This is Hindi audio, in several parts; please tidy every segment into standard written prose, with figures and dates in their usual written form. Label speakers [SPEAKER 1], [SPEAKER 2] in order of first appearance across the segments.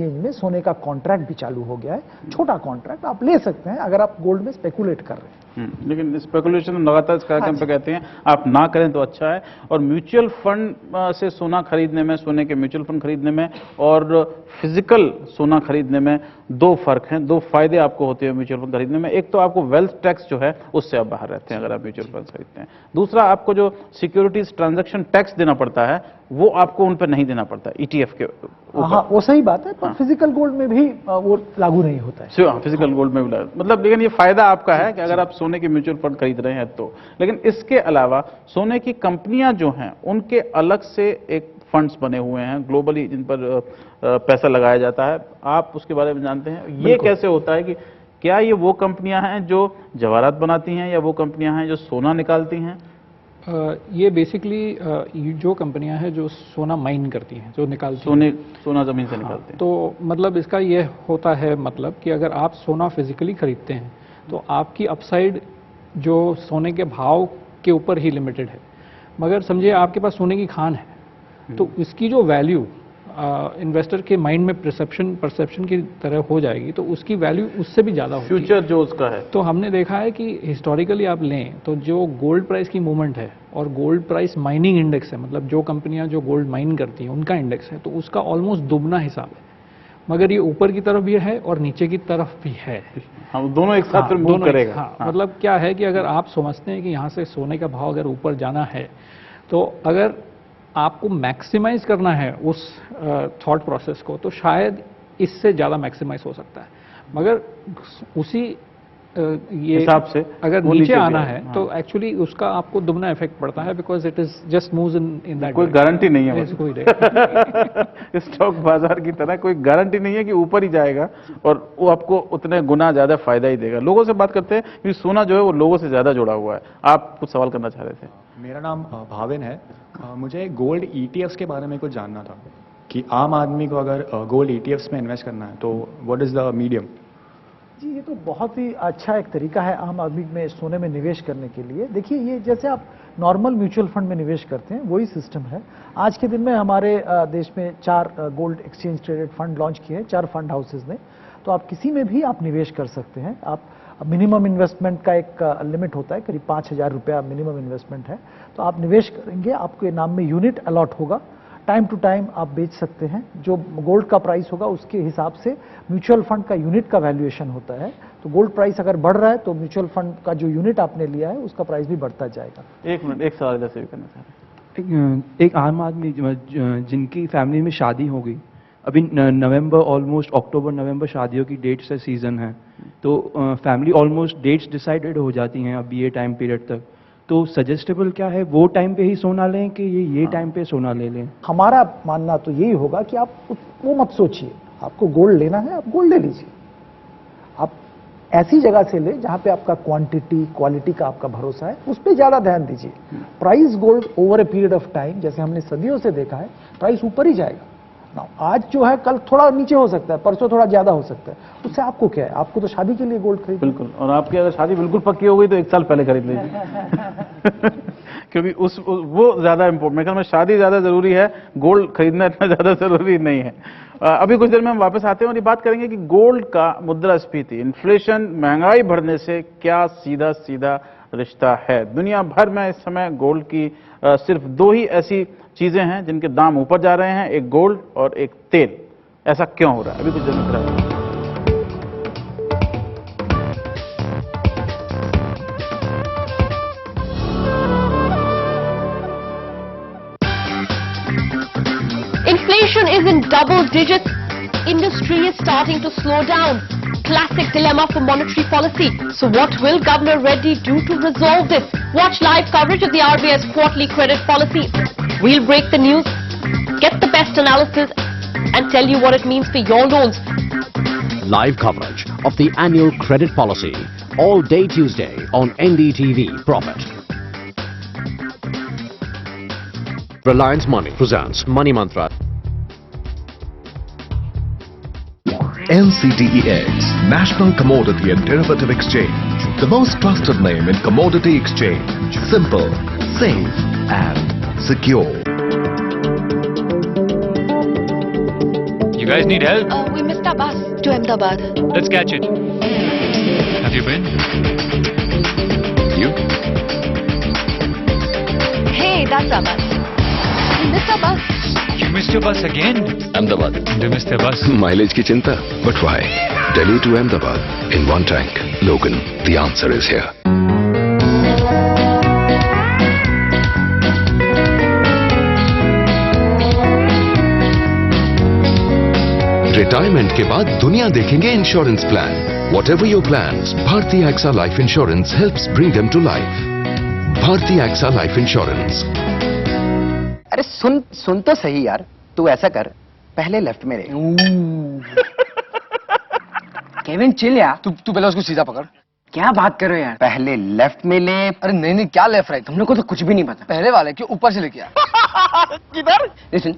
[SPEAKER 1] एक्सचेंज में सोने का कॉन्ट्रैक्ट भी चालू हो गया है। छोटा कॉन्ट्रैक्ट आप ले सकते हैं अगर आप गोल्ड में स्पेकुलेट कर रहे हैं।
[SPEAKER 2] लेकिन स्पेकुलेशन लगातार इस कार्यक्रम पे कहते हैं आप ना करें तो अच्छा है। और म्यूचुअल फंड से सोना खरीदने में, सोने के म्यूचुअल फंड खरीदने में और फिजिकल सोना खरीदने में दो फर्क हैं, दो फायदे आपको होते हैं म्यूचुअल फंड खरीदने में। एक तो आपको वेल्थ टैक्स जो है उससे आप बाहर रहते हैं अगर आप म्यूचुअल फंड खरीदते हैं। दूसरा, आपको जो सिक्योरिटीज ट्रांजैक्शन टैक्स देना पड़ता है वो आपको उन पर नहीं देना पड़ता ईटीएफ के ऊपर।
[SPEAKER 1] हाँ, वो सही बात है, पर फिजिकल गोल्ड में भी वो लागू नहीं होता है।
[SPEAKER 2] फिजिकल गोल्ड में भी मतलब, लेकिन ये फायदा आपका है कि अगर आप सोने के म्यूचुअल फंड खरीद रहे हैं तो। लेकिन इसके अलावा सोने की कंपनियां जो हैं उनके अलग से एक फंड्स बने हुए हैं ग्लोबली जिन पर पैसा लगाया जाता है। आप उसके बारे में जानते हैं? ये कैसे होता है कि क्या ये वो कंपनियां हैं जो जवाहरात बनाती हैं या वो कंपनियां हैं जो सोना निकालती हैं?
[SPEAKER 3] ये बेसिकली जो कंपनियां हैं जो सोना माइन करती हैं, जो निकालती हैं,
[SPEAKER 2] सोना जमीन से निकालते हैं।
[SPEAKER 3] तो मतलब इसका ये होता है मतलब कि अगर आप सोना फिजिकली खरीदते हैं तो आपकी अपसाइड जो सोने के भाव के ऊपर ही लिमिटेड है। मगर समझिए आपके पास सोने की खान है तो इसकी जो वैल्यू इन्वेस्टर के माइंड में परसेप्शन की तरह हो जाएगी, तो उसकी वैल्यू उससे भी ज़्यादा होगी
[SPEAKER 2] फ्यूचर जो उसका है।
[SPEAKER 3] तो हमने देखा है कि हिस्टोरिकली आप लें तो जो गोल्ड प्राइस की मूवमेंट है और गोल्ड प्राइस माइनिंग इंडेक्स है, मतलब जो कंपनियां जो गोल्ड माइन करती हैं उनका इंडेक्स है, तो उसका ऑलमोस्ट दुगना हिसाब है। मगर ये ऊपर की तरफ भी है और नीचे की तरफ भी है।
[SPEAKER 2] हम दोनों एक साथ मूव करेगा।
[SPEAKER 3] हाँ, मतलब क्या है कि अगर आप समझते हैं कि यहाँ से सोने का भाव अगर ऊपर जाना है तो अगर आपको मैक्सिमाइज करना है उस थॉट प्रोसेस को, तो शायद इससे ज़्यादा मैक्सिमाइज हो सकता है। मगर उसी ये
[SPEAKER 2] हिसाब से
[SPEAKER 3] अगर नीचे आना है तो एक्चुअली उसका आपको दुगना इफेक्ट पड़ता है, because it is just moves in that.
[SPEAKER 2] कोई गारंटी नहीं है
[SPEAKER 3] कोई
[SPEAKER 2] स्टॉक बाजार की तरह कोई गारंटी नहीं है कि ऊपर ही जाएगा और वो आपको उतने गुना ज्यादा फायदा ही देगा। लोगों से बात करते हैं कि सोना जो है वो लोगों से ज्यादा जुड़ा हुआ है। आप कुछ सवाल करना चाह रहे थे?
[SPEAKER 4] मेरा नाम भाविन है। मुझे गोल्ड ETFs के बारे में कुछ जानना था कि आम आदमी को अगर गोल्ड ETFs में इन्वेस्ट करना है तो व्हाट इज द मीडियम?
[SPEAKER 1] जी, ये तो बहुत ही अच्छा एक तरीका है आम आदमी में सोने में निवेश करने के लिए। देखिए, ये जैसे आप नॉर्मल म्यूचुअल फंड में निवेश करते हैं वही सिस्टम है। आज के दिन में हमारे देश में 4 gold exchange traded fund launch किए हैं 4 फंड हाउसेज ने। तो आप किसी में भी आप निवेश कर सकते हैं। आप मिनिमम इन्वेस्टमेंट का एक लिमिट होता है, करीब 5,000 रुपया मिनिमम इन्वेस्टमेंट है। तो आप निवेश करेंगे, आपके नाम में यूनिट अलॉट होगा, टाइम टू टाइम आप बेच सकते हैं। जो गोल्ड का प्राइस होगा उसके हिसाब से म्यूचुअल फंड का यूनिट का वैल्यूएशन होता है। तो गोल्ड प्राइस अगर बढ़ रहा है तो म्यूचुअल फंड का जो यूनिट आपने लिया है उसका प्राइस भी बढ़ता जाएगा।
[SPEAKER 2] एक मिनट, एक सवाल जैसे भी करना चाह रहे हैं।
[SPEAKER 5] एक आम आदमी जिनकी फैमिली में शादी हो गई, अभी नवंबर ऑलमोस्ट अक्टूबर नवंबर शादियों की डेट से सीजन है, तो फैमिली ऑलमोस्ट डेट्स डिसाइडेड हो जाती हैं अभी ये टाइम पीरियड तक, तो सजेस्टेबल क्या है, वो टाइम पे ही सोना लें कि ये टाइम पे सोना ले लें?
[SPEAKER 1] हमारा मानना तो यही होगा कि आप वो मत सोचिए, आपको गोल्ड लेना है आप गोल्ड ले लीजिए। आप ऐसी जगह से ले जहां पे आपका क्वांटिटी क्वालिटी का आपका भरोसा है, उस पर ज्यादा ध्यान दीजिए। Price gold over a period of time, जैसे हमने सदियों से देखा है, प्राइस ऊपर ही जाएगा। आज जो है कल थोड़ा नीचे हो सकता है, परसों थोड़ा ज्यादा हो सकता है। उससे आपको क्या है, आपको तो शादी के लिए गोल्ड खरीद।
[SPEAKER 2] बिल्कुल, और आपकी अगर शादी बिल्कुल पक्की हो गई तो 1 साल पहले खरीद लीजिए क्योंकि वो ज्यादा इंपॉर्टेंट, मेरे ख्याल में शादी ज्यादा जरूरी है, गोल्ड खरीदना इतना ज्यादा जरूरी नहीं है। अभी कुछ देर में हम वापस आते हैं और ये बात करेंगे कि गोल्ड का मुद्रास्फीति, इन्फ्लेशन, महंगाई बढ़ने से क्या सीधा सीधा रिश्ता है। दुनिया भर में इस समय गोल्ड की सिर्फ 2 ही ऐसी चीजें हैं जिनके दाम ऊपर जा रहे हैं, एक गोल्ड और एक तेल। ऐसा क्यों हो रहा है? अभी कुछ देर में फिर
[SPEAKER 6] Inflation is in double digits. Industry is starting to slow down. Classic dilemma for monetary policy. So what will Governor Reddy do to resolve this? Watch live coverage of the RBI's quarterly credit policy. We'll break the news, get the best analysis and tell you what it means for your loans.
[SPEAKER 7] Live coverage of the annual credit policy all day Tuesday on NDTV Profit. Reliance Money presents Money Mantra.
[SPEAKER 8] NCDEX, National Commodity and Derivative Exchange, the most trusted name in commodity exchange. Simple, safe and secure.
[SPEAKER 9] You guys need help?
[SPEAKER 6] We missed our bus to Ahmedabad.
[SPEAKER 9] Let's catch it. Have you been?
[SPEAKER 8] You?
[SPEAKER 6] Hey, that's our bus. We missed our bus.
[SPEAKER 9] You missed your bus again?
[SPEAKER 8] Ahmedabad.
[SPEAKER 9] They missed their bus.
[SPEAKER 8] Mileage की चिंता? But why? Delhi to Ahmedabad in one tank. Logan, the answer is here. Retirement के बाद दुनिया देखेंगे insurance plan. Whatever your plans, Bharti AXA Life Insurance helps bring them to life. Bharti AXA Life Insurance.
[SPEAKER 10] अरे सुन तो सही यार. तू ऐसा कर, पहले लेफ्ट में ले. केविन चिल यार. तू पहले उसको सीधा पकड़. क्या बात कर रहे हो यार? पहले लेफ्ट में ले. अरे नहीं क्या लेफ्ट राइट, हम लोग को तो कुछ भी नहीं पता. पहले वाले क्यों ऊपर से लेके आ. किधर? लिसन,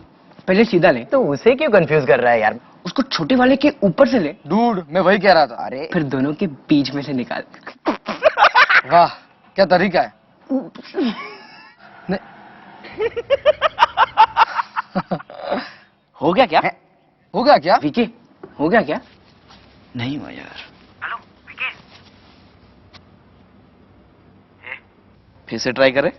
[SPEAKER 10] पहले सीधा ले. तो उसे क्यों कंफ्यूज कर रहा है यार? उसको छोटे वाले के ऊपर से ले. डूड, मैं वही कह रहा था. अरे फिर दोनों के बीच में से निकाल. वाह, क्या तरीका है. हो गया क्या? हो गया क्या? विकी, हो गया क्या? नहीं हुआ यार. हेलो विकी. फिर से ट्राई करें.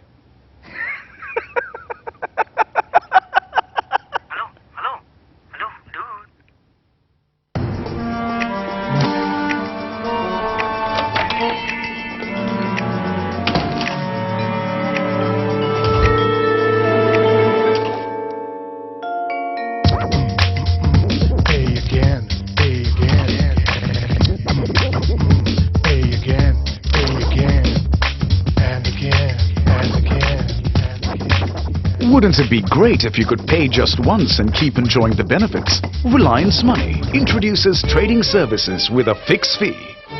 [SPEAKER 11] Wouldn't it be great if you could pay just once and keep enjoying the benefits? Reliance Money introduces trading services with a fixed fee.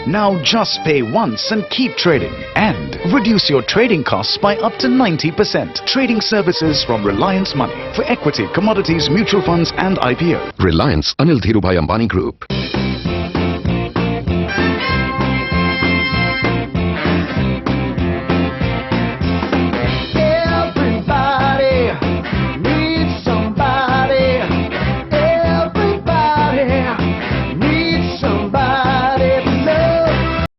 [SPEAKER 11] Now just pay once and keep trading and reduce your trading costs by up to 90%. Trading services from Reliance Money for equity, commodities, mutual funds and IPO.
[SPEAKER 8] Reliance Anil Dhirubhai Ambani Group.